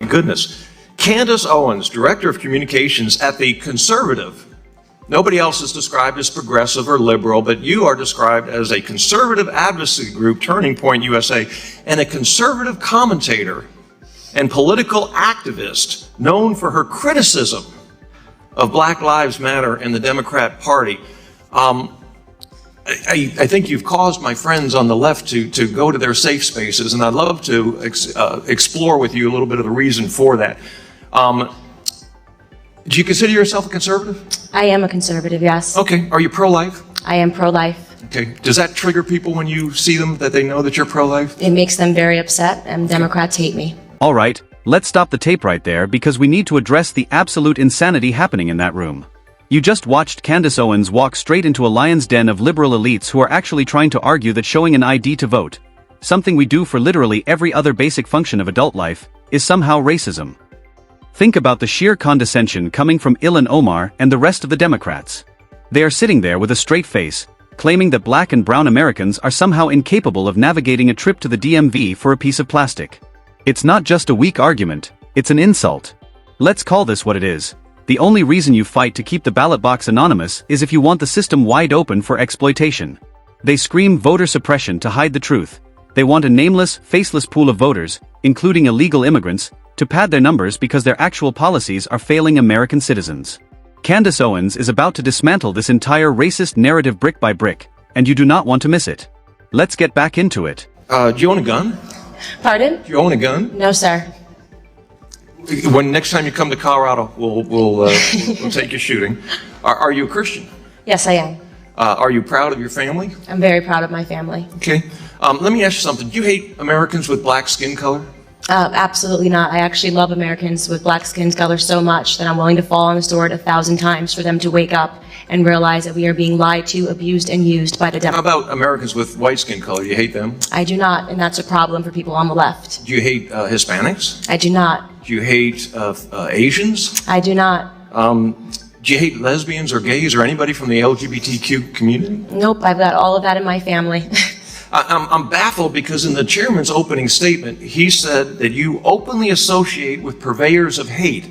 Goodness. Candace Owens, Director of Communications at the Conservative. Nobody else is described as progressive or liberal, but you are described as a conservative advocacy group, Turning Point USA, and a conservative commentator and political activist known for her criticism of Black Lives Matter and the Democrat Party. I think you've caused my friends on the left to go to their safe spaces, and I'd love to explore with you a little bit of the reason for that. Do you consider yourself a conservative? I am a conservative, yes. Okay. Are you pro-life? I am pro-life. Okay. Does that trigger people when you see them, that they know that you're pro-life? It makes them very upset, and Democrats hate me. All right, let's stop the tape right there because we need to address the absolute insanity happening in that room. You just watched Candace Owens walk straight into a lion's den of liberal elites who are actually trying to argue that showing an ID to vote, something we do for literally every other basic function of adult life, is somehow racism. Think about the sheer condescension coming from Ilhan Omar and the rest of the Democrats. They are sitting there with a straight face, claiming that black and brown Americans are somehow incapable of navigating a trip to the DMV for a piece of plastic. It's not just a weak argument, it's an insult. Let's call this what it is. The only reason you fight to keep the ballot box anonymous is if you want the system wide open for exploitation. They scream voter suppression to hide the truth. They want a nameless, faceless pool of voters, including illegal immigrants, to pad their numbers because their actual policies are failing American citizens. Candace Owens is about to dismantle this entire racist narrative brick by brick, and you do not want to miss it. Let's get back into it. Do you own a gun? Pardon? Do you own a gun? No, sir. When next time you come to Colorado, we'll take you shooting. Are you a Christian? Yes, I am. Are you proud of your family? I'm very proud of my family. Okay. Let me ask you something. Do you hate Americans with black skin color? Absolutely not. I actually love Americans with black skin color so much that I'm willing to fall on the sword 1,000 times for them to wake up and realize that we are being lied to, abused, and used by the How Democrats. about Americans with white skin color? Do you hate them? I do not, and that's a problem for people on the left. Do you hate Hispanics? I do not. Do you hate Asians? I do not. Do you hate lesbians or gays or anybody from the LGBTQ community? Nope, I've got all of that in my family. I'm baffled because in the chairman's opening statement, he said that you openly associate with purveyors of hate.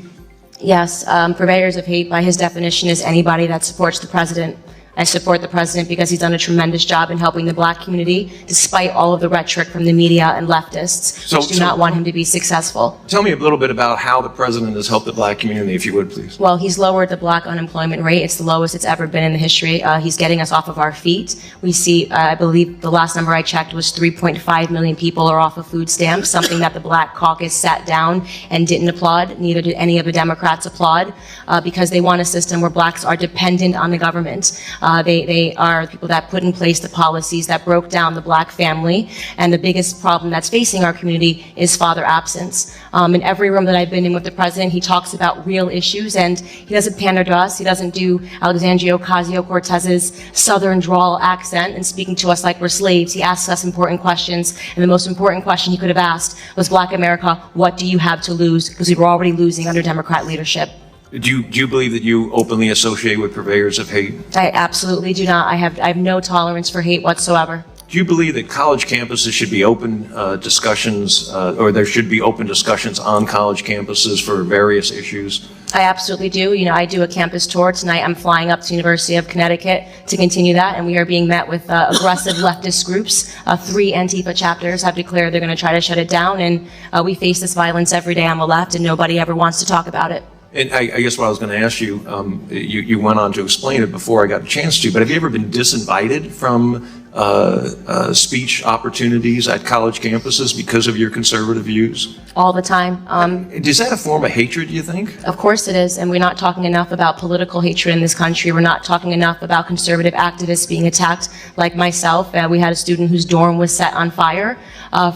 Yes, purveyors of hate by his definition is anybody that supports the president. I support the president because he's done a tremendous job in helping the black community, despite all of the rhetoric from the media and leftists, which do not want him to be successful. Tell me a little bit about how the president has helped the black community, if you would, please. Well, he's lowered the black unemployment rate. It's the lowest it's ever been in the history. He's getting us off of our feet. We see, I believe the last number I checked was 3.5 million people are off of food stamps, something that the Black Caucus sat down and didn't applaud. Neither did any of the Democrats applaud, because they want a system where blacks are dependent on the government. They are the people that put in place the policies that broke down the black family, and the biggest problem that's facing our community is father absence. In every room that I've been in with the president, he talks about real issues, and he doesn't pander to us. He doesn't do Alexandria Ocasio-Cortez's southern drawl accent and speaking to us like we're slaves. He asks us important questions, and the most important question he could have asked was, Black America, what do you have to lose? Because we were already losing under Democrat leadership. Do you believe that you openly associate with purveyors of hate? I absolutely do not. I have no tolerance for hate whatsoever. Do you believe that college campuses should be open discussions, or there should be open discussions on college campuses for various issues? I absolutely do. You know, I do a campus tour. Tonight I'm flying up to University of Connecticut to continue that, and we are being met with aggressive leftist groups. 3 Antifa chapters have declared they're going to try to shut it down, and we face this violence every day on the left, and nobody ever wants to talk about it. And I guess what I was going to ask you, you went on to explain it before I got a chance to, but have you ever been disinvited from speech opportunities at college campuses because of your conservative views? All the time. Is that a form of hatred, do you think? Of course it is, and we're not talking enough about political hatred in this country. We're not talking enough about conservative activists being attacked like myself. We had a student whose dorm was set on fire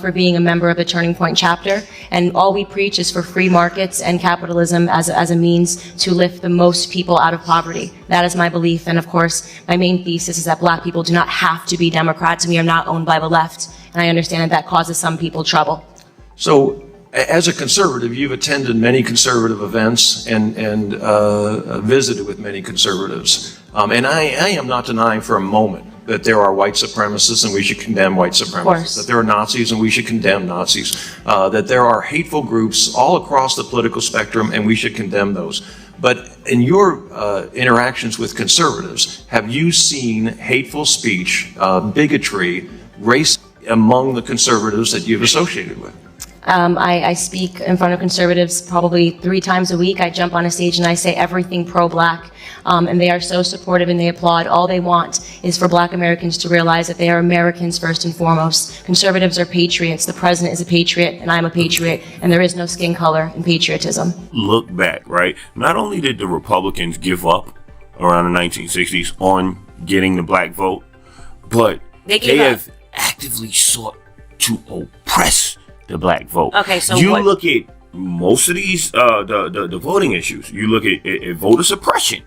for being a member of the Turning Point chapter, and all we preach is for free markets and capitalism as a means to lift the most people out of poverty. That is my belief, and of course, my main thesis is that black people do not have to be Democrats, and we are not owned by the left, and I understand that causes some people trouble. So, as a conservative, you've attended many conservative events and visited with many conservatives. And I am not denying for a moment that there are white supremacists and we should condemn white supremacists, that there are Nazis and we should condemn Nazis, that there are hateful groups all across the political spectrum and we should condemn those. But in your interactions with conservatives, have you seen hateful speech, bigotry, race among the conservatives that you've associated with? I speak in front of conservatives probably 3 times a week. I jump on a stage and I say everything pro-black, and they are so supportive and they applaud. All they want is for black Americans to realize that they are Americans first and foremost. Conservatives are patriots. The president is a patriot, and I'm a patriot, and there is no skin color in patriotism. Look back, right? Not only did the Republicans give up around the 1960s on getting the black vote, but they have actively sought to oppress the black vote. Okay, so you look at most of these the voting issues. You look at voter suppression,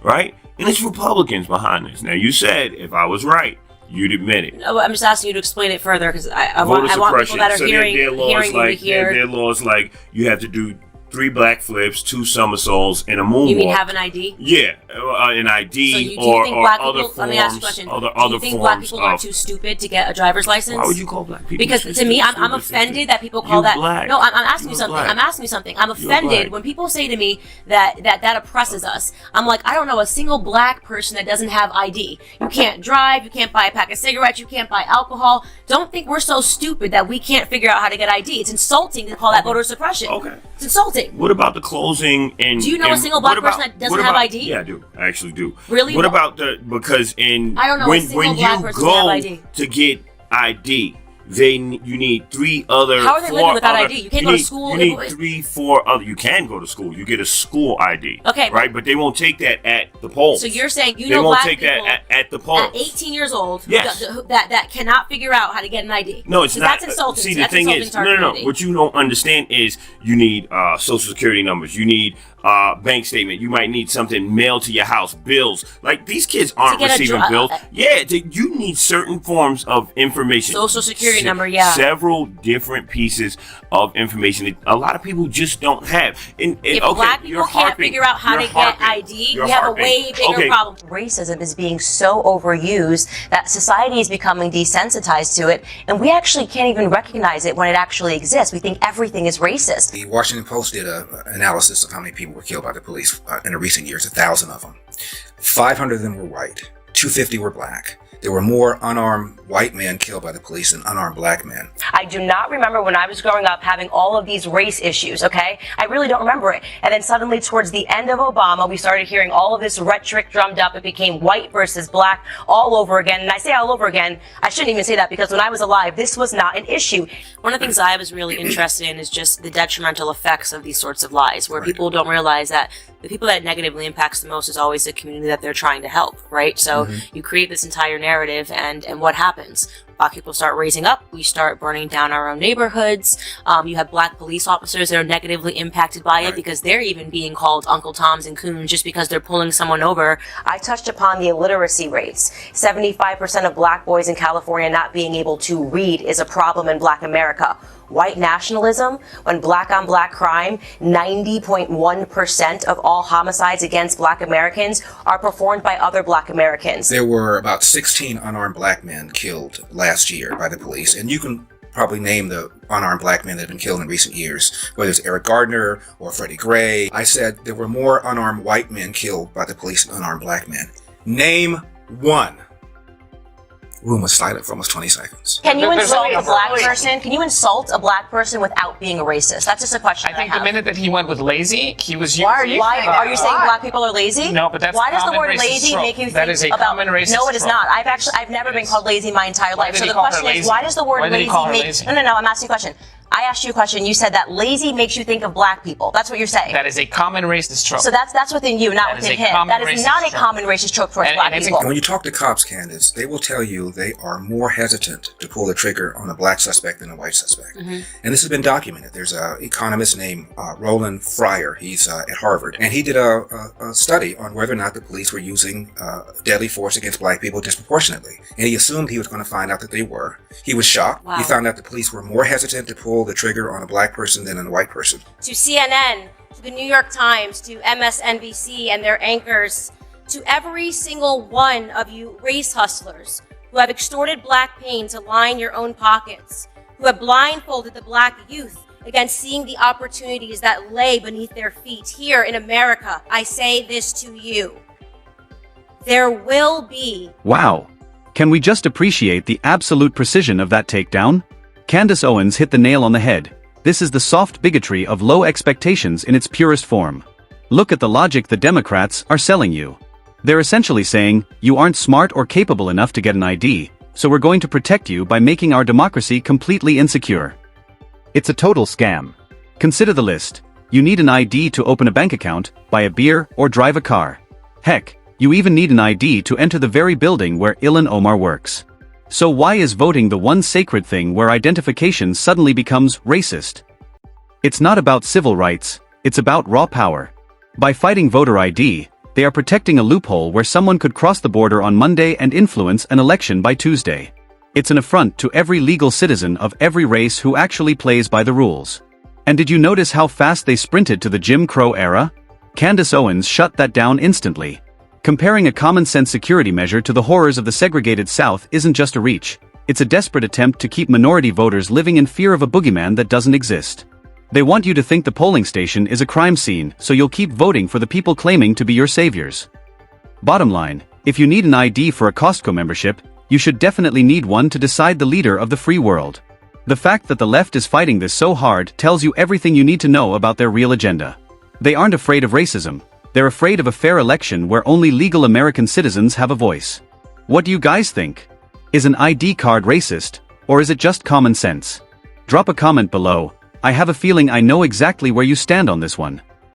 right? And it's Republicans behind this. Now, you said if I was right, you'd admit it. No, I'm just asking you to explain it further because I want people that are so hearing their laws you to hear. Their laws like you have to do 3 black flips, 2 somersaults, and a moonwalk. You mean have an ID? Yeah, an ID so you, or let other forms. me ask you a question. Other do you think black people are too stupid to get a driver's license? Why would you call black people? Because to me, I'm offended that people call that. Black. No, I'm asking you something. Black. I'm asking you something. I'm offended when people say to me that oppresses us. I'm like, I don't know a single black person that doesn't have ID. You can't drive. You can't buy a pack of cigarettes. You can't buy alcohol. Don't think we're so stupid that we can't figure out how to get ID. It's insulting to call that voter suppression. Okay. It's insulting. What about the closing and? Do you know a single black person that doesn't have ID? Yeah, I do. I actually do. Really? What about because I don't know when a single black you person that have go ID. to get ID, you need 3 other. How are they living without ID? You can't go to school. You need 3, 4 other. You can go to school. You get a school ID. Okay. Right, but they won't take that at the polls. So you're saying they won't black take people that at the polls. at 18 years old Yes. that cannot figure out how to get an ID. No, it's not. That's insulting. See, the That's thing insulting is, to our no. community. What you don't understand is you need social security numbers. You need bank statement. You might need something mailed to your house. Bills. Like these kids aren't receiving bills. You need certain forms of information. Social security number. Yeah. Several different pieces of information that a lot of people just don't have. And if okay, black people can't figure out how to get ID, we have a way bigger problem. Racism is being so overused that society is becoming desensitized to it, and we actually can't even recognize it when it actually exists. We think everything is racist. The Washington Post did an analysis of how many people were killed by the police in the recent years, 1,000 of them. 500 of them were white, 250 were black. There were more unarmed white men killed by the police than unarmed black men. I do not remember when I was growing up having all of these race issues, okay? I really don't remember it. And then suddenly towards the end of Obama, we started hearing all of this rhetoric drummed up. It became white versus black all over again. And I say all over again, I shouldn't even say that because when I was alive, this was not an issue. One of the things I was really interested in is just the detrimental effects of these sorts of lies, where people don't realize that the people that it negatively impacts the most is always the community that they're trying to help, right? So you create this entire narrative, and what happens? Black people start raising up. We start burning down our own neighborhoods. You have black police officers that are negatively impacted by it because they're even being called Uncle Toms and Coons just because they're pulling someone over. I touched upon the illiteracy rates. 75% of black boys in California not being able to read is a problem in black America. White nationalism, when black on black crime, 90.1% of all homicides against black Americans are performed by other black Americans. There were about 16 unarmed black men killed last year by the police, and you can probably name the unarmed black men that have been killed in recent years, whether it's Eric Gardner or Freddie Gray. I said there were more unarmed white men killed by the police than unarmed black men. Name one. Room was silent for almost 20 seconds. Can you insult a black person? Can you insult a black person without being a racist? That's just a question I think the minute that he went with lazy, he was using... Why are you saying black people are lazy? No, but that's why does the common word racist lazy trope. make you think That is a about... common racist No, it is trope. not. I've never been called lazy my entire life. did So he the call her question is, lazy? why does the word Why did he lazy call her make... lazy? No, I'm asking you a question. I asked you a question. You said that lazy makes you think of black people. That's what you're saying. That is a common racist trope. So that's within you, not That is within a him. common That is racist not a trope. common racist trope towards And black it's people. When you talk to cops, Candace, they will tell you they are more hesitant to pull the trigger on a black suspect than a white suspect. And this has been documented. There's an economist named Roland Fryer. He's at Harvard. And he did a study on whether or not the police were using deadly force against black people disproportionately. And he assumed he was going to find out that they were. He was shocked. Wow. He found out the police were more hesitant to pull the trigger on a black person than on a white person. To CNN, to the New York Times, to MSNBC and their anchors, To every single one of you race hustlers who have extorted black pain to line your own pockets, who have blindfolded the black youth against seeing the opportunities that lay beneath their feet here in America, I say this to you. There will be... Wow. Can we just appreciate the absolute precision of that takedown? Candace Owens hit the nail on the head. This is the soft bigotry of low expectations in its purest form. Look at the logic the Democrats are selling you. They're essentially saying, you aren't smart or capable enough to get an ID, so we're going to protect you by making our democracy completely insecure. It's a total scam. Consider the list. You need an ID to open a bank account, buy a beer, or drive a car. Heck, you even need an ID to enter the very building where Ilhan Omar works. So why is voting the one sacred thing where identification suddenly becomes racist? It's not about civil rights, it's about raw power. By fighting voter ID, they are protecting a loophole where someone could cross the border on Monday and influence an election by Tuesday. It's an affront to every legal citizen of every race who actually plays by the rules. And did you notice how fast they sprinted to the Jim Crow era? Candace Owens shut that down instantly. Comparing a common-sense security measure to the horrors of the segregated South isn't just a reach. It's a desperate attempt to keep minority voters living in fear of a boogeyman that doesn't exist. They want you to think the polling station is a crime scene, so you'll keep voting for the people claiming to be your saviors. Bottom line, if you need an ID for a Costco membership, you should definitely need one to decide the leader of the free world. The fact that the left is fighting this so hard tells you everything you need to know about their real agenda. They aren't afraid of racism. They're afraid of a fair election where only legal American citizens have a voice. What do you guys think? Is an ID card racist, or is it just common sense? Drop a comment below. I have a feeling I know exactly where you stand on this one.